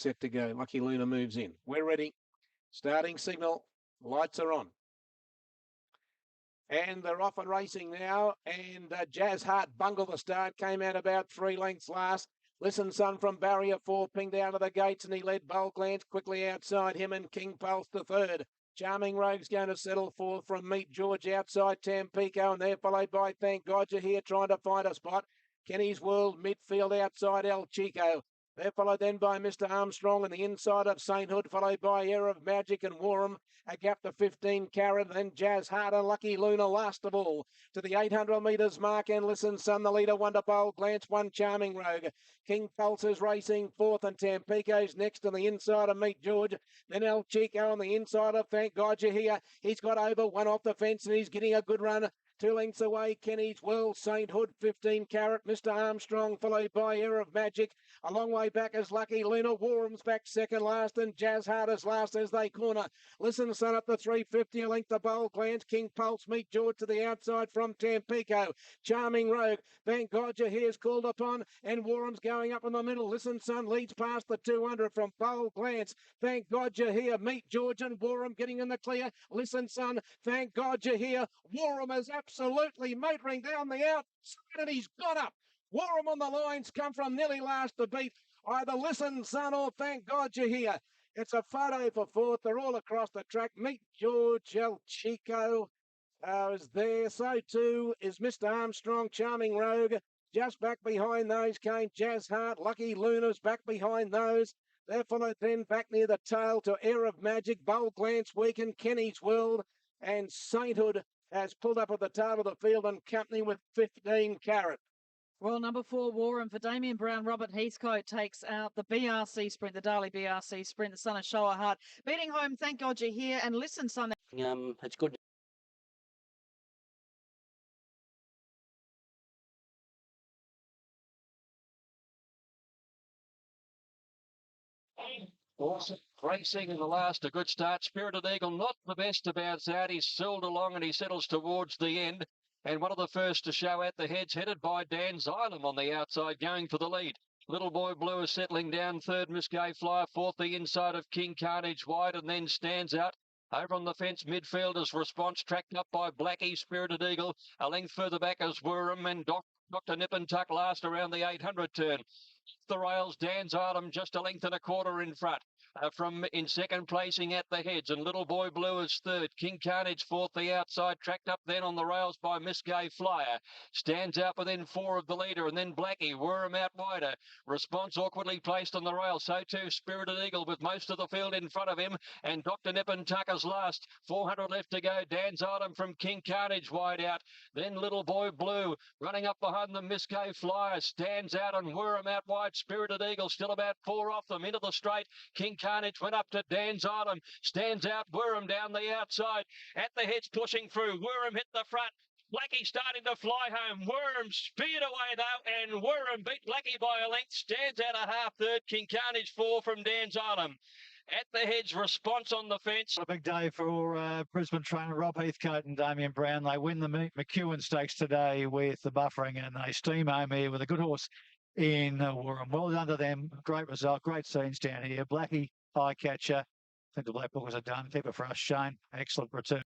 set to go. Lucky Luna moves in. We're ready. Starting signal. Lights are on. And they're off and racing now. And Jazz Hart bungled the start. Came out about 3 lengths last. Listen Son from barrier 4 pinged out of the gates, and he led Bold Glance quickly outside him, and King Pulse to third. Charming Rogue's going to settle fourth from Meet George outside Tampico, and they're followed by Thank God You're Here trying to find a spot. Kenny's World midfield outside El Chico. They're followed then by Mr. Armstrong and the inside of Sainthood, followed by Air of Magic and Woorim. A gap to 15 Carat, then Jazz Hart and Lucky Luna last of all. To the 800 metres mark, and Listen Son, the leader, Wonder Bold Glance, one Charming Rogue. King Pulse is racing fourth, and Tampico's next on the inside of Meet George. Then El Chico on the inside of Thank God You're Here. He's got over one off the fence, and he's getting a good run. 2 lengths away, Kenny's World, Sainthood, 15 Carat, Mr. Armstrong, followed by Air of Magic. A long way back is Lucky Luna. Woorim's back second last, and Jazz Hart is last as they corner. Listen Son up to 350, a length to Bold Glance. King Pulse, Meet George to the outside from Tampico. Charming Rogue, Thank God You're Here's called upon, and Woorim's going up in the middle. Listen Son leads past the 200 from Bold Glance. Thank God You're Here, Meet George and Woorim getting in the clear. Listen Son, Thank God You're Here. Woorim is absolutely motoring down the outside, and he's got up. Woorim on the lines come from nearly last to beat either Listen Son or Thank God You're Here. It's a photo for fourth. They're all across the track. Meet George, El Chico is there. So too is Mr. Armstrong, Charming Rogue. Just back behind those came Jazz Hart. Lucky Luna's back behind those. They're followed then back near the tail to Air of Magic, Bold Glance, Weekend, Kenny's World, and Sainthood has pulled up at the tail of the field and company with 15 Carat. Well, number 4, Woorim for Damien Brown. Robert Heathcote takes out the BRC Sprint, the Darley BRC Sprint, the Son of Shower Heart. Beating home, Thank God You're Here, and Listen Son. It's good. Awesome racing in the last, a good start. Spirited Eagle, not the best about that. He's sold along and he settles towards the end. And one of the first to show at the heads, headed by Dan Xylem on the outside, going for the lead. Little Boy Blue is settling down third, Miss Gay Flyer fourth, the inside of King Carnage wide, and then Stands Out. Over on the fence, midfielders response tracked up by Blackie, Spirited Eagle. A length further back is Woorim and Dr. Nip and Tuck last around the 800 turn. The rails, Dan Xylem just a length and a quarter in front. From in second placing at the heads, and Little Boy Blue is third. King Carnage fourth, the outside, tracked up then on the rails by Miss Gay Flyer. Stands out within 4 of the leader, and then Blackie, Woorim out wider. Response awkwardly placed on the rail, so too Spirited Eagle with most of the field in front of him, and Dr. Nip and Tucker's last. 400 left to go. Dan Xylem from King Carnage wide out. Then Little Boy Blue running up behind them. Miss Gay Flyer Stands Out, and Woorim out wide. Spirited Eagle still about 4 off them into the straight. King Carnage went up to Dan Xylem. Stands Out, Woorim down the outside. At the heads pushing through. Woorim hit the front. Blackie starting to fly home. Woorim speared away though, and Woorim beat Blackie by a length. Stands Out a half third. King Carnage 4 from Dan Xylem. At the heads, response on the fence. A big day for Brisbane trainer Rob Heathcote and Damien Brown. They win the McEwen Stakes today with the buffering, and they steam home here with a good horse in Woorim. Well done to them. Great result. Great scenes down here. Blackie, eye catcher. I think the Black Bookers are done. Keep it for us, Shane. Excellent return.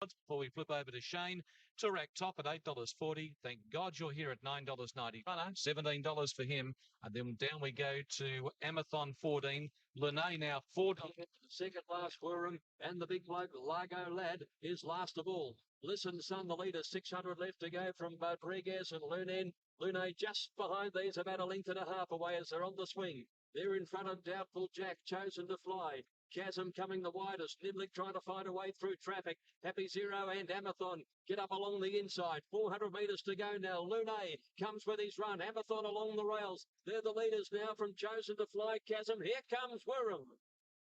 Before we flip over to Shane, Turak top at $8.40. Thank God You're Here at $9.90. $17 for him. And then down we go to Amathon 14. Lene now $4. Second last Woorim, and the big bloke Largo Lad is last of all. Listen Son, the leader, 600 left to go from Rodriguez and Lune just behind these, about a length and a half away as they're on the swing. They're in front of Doubtful Jack, Chosen to Fly. Chasm coming the widest. Niblick trying to find a way through traffic. Happy Zero and Amathon get up along the inside. 400 metres to go now. Lune comes with his run. Amathon along the rails. They're the leaders now from Chosen to Fly. Chasm. Here comes Woorim.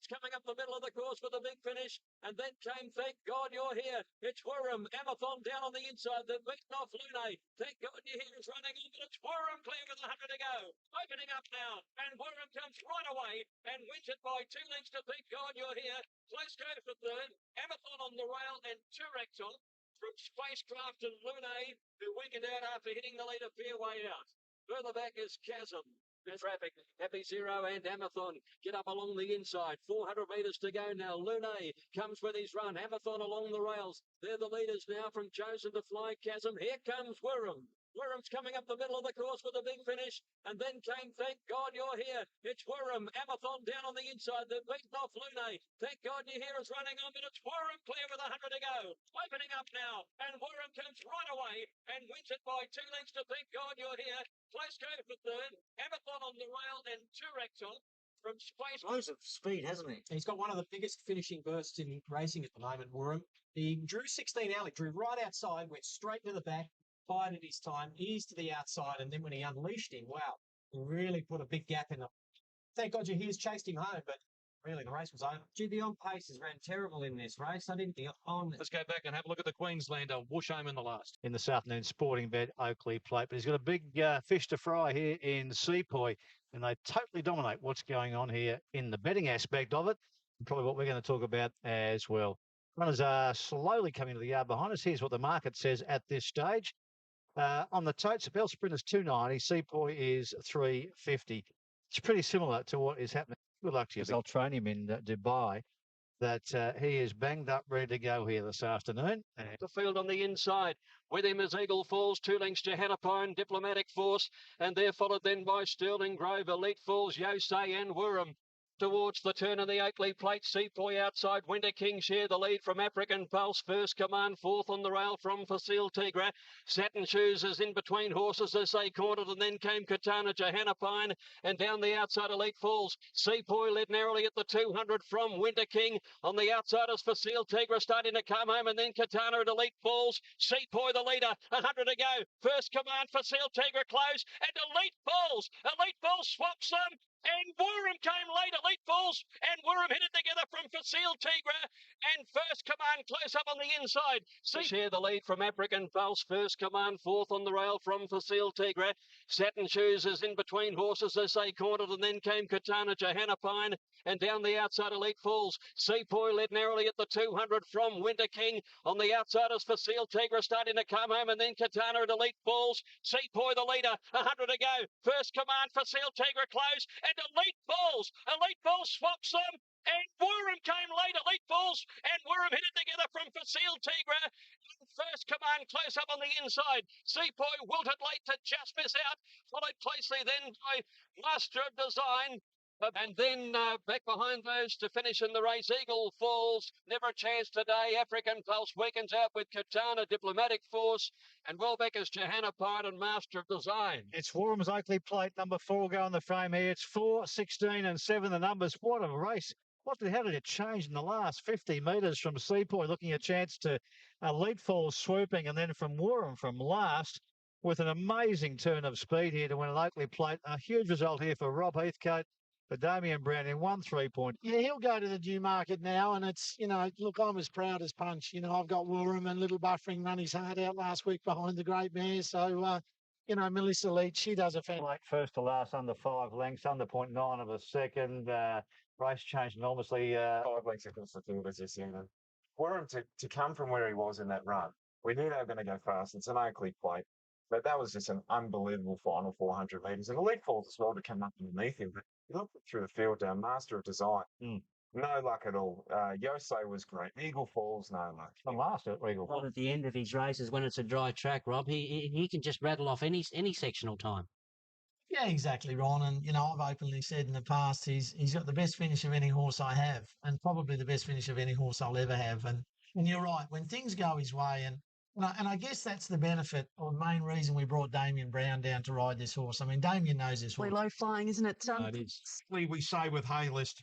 It's coming up the middle of the course with a big finish, and then came Thank God You're Here. It's Woorim, Amathon down on the inside. They've beaten off Lune. Thank God You're Here is running in, but it's Woorim clear with 100 to go. Opening up now, and Woorim comes right away and wins it by 2 lengths to Thank God You're Here. Close go for third. Amathon on the rail and Turex on from Spacecraft and Lune, who weakened out after hitting the leader fairway out. Further back is Chasm. The traffic, Happy Zero and Amathon get up along the inside. 400 metres to go now. Lune comes with his run. Amathon along the rails. They're the leaders now from Chosen to Fly Chasm. Here comes Woorim. Woorim's coming up the middle of the course with a big finish. And then came Thank God You're Here. It's Woorim. Amathon down on the inside. They've beaten off Lune. Thank God You're Here is running on, but it's Woorim clear with 100 to go. Opening up now. And Woorim comes right away and wins it by 2 lengths to Thank God You're Here. Close go for third. Amathon on the rail and Turecton from space. Loads of speed, hasn't he? He's got one of the biggest finishing bursts in racing at the moment, Woorim. He drew 16 early, drew right outside, went straight to the back, fired at his time, eased to the outside, and then when he unleashed him, wow, he really put a big gap in the. Thank God You're Here's chased him home, but really the race was over. Gee, the on paces ran terrible in this race. I didn't think on. Let's go back and have a look at the Queenslander. Whoosh home in the last. In this afternoon sporting bet, Oakley Plate. But he's got a big fish to fry here in Sepoy, and they totally dominate what's going on here in the betting aspect of it, and probably what we're going to talk about as well. Runners are slowly coming to the yard behind us. Here's what the market says at this stage. On the totes, Bell Sprint is 290, Sepoy is 350. It's pretty similar to what is happening. Good luck to you. I'll train him in Dubai. That he is banged up, ready to go here this afternoon. The field on the inside. With him is Eagle Falls, 2 lengths to Hannapine, Diplomatic Force, and they're followed then by Sterling Grove, Elite Falls, Yosei and Woorim. Towards the turn of the Oakley Plate, Sepoy outside, Winter King share the lead from African Pulse, First Command, fourth on the rail from Facile Tigra. Satin Shoes is in between horses as they cornered, and then came Katana Johannapine, and down the outside Elite Falls. Sepoy led narrowly at the 200 from Winter King. On the outside is Facile Tigra starting to come home, and then Katana at Elite Falls. Sepoy the leader, 100 to go. First Command, Facile Tigra close, and Elite Falls. Elite Falls swaps them. And Woorim came late, Elite Falls, and Woorim hit it together from Facile Tigra, and First Command close up on the inside. Share the lead from African Pulse, First Command, fourth on the rail from Facile Tigra. Satin Shoes is in between horses as they cornered, and then came Katana Johannapine, and down the outside Elite Falls. Sepoy led narrowly at the 200 from Winter King. On the outside is Facile Tigra starting to come home, and then Katana at Elite Falls. Sepoy the leader, 100 to go. First Command, Facile Tigra close, and Elite Falls. Elite Falls swaps them. And Woorim came late, Elite Falls, and Woorim hit it together from Facile Tigra. First Command close up on the inside. Sepoy wilted late to just miss out, followed closely then by Master of Design. And then back behind those to finish in the race, Eagle Falls, Never a Chance Today, African Pulse weakens out with Katana, Diplomatic Force, and Welbeck's Johannapine and Master of Design. It's Woorim's Oakley Plate, number 4 go on the frame here. It's 4, 16 and 7, the numbers. What a race. How did it change in the last 50 metres from Sepoy, looking a chance to Elite Falls swooping, and then from Woorim from last, with an amazing turn of speed here to win an Oakley Plate. A huge result here for Rob Heathcote. For Damien Brown in 1 3-point. Yeah, he'll go to the Newmarket now, and it's, look, I'm as proud as Punch. I've got Woorim and Little Buffering run his heart out last week behind the Great Mare. So, Melissa Leach, she does a fantastic. First to last, under 5 lengths, under 0.9 of a second. Race changed enormously. 5 lengths across the field, as you see. Woorim to come from where he was in that run, we knew they were going to go fast. It's an Oakley Plate. But that was just an unbelievable final 400 metres. And Elite Falls as well to come up underneath him. But you look through the field down, Master of Design. No luck at all. Yosei was great. Eagle Falls, no luck. The last at Eagle Falls. Well, at the end of his races, when it's a dry track, Rob, he can just rattle off any sectional time. Yeah, exactly, Ron. And, I've openly said in the past, he's got the best finish of any horse I have, and probably the best finish of any horse I'll ever have. And you're right, when things go his way, and I guess that's the benefit or the main reason we brought Damien Brown down to ride this horse. I mean, Damien knows this horse. Low flying, isn't it? It is. We say with Haylist,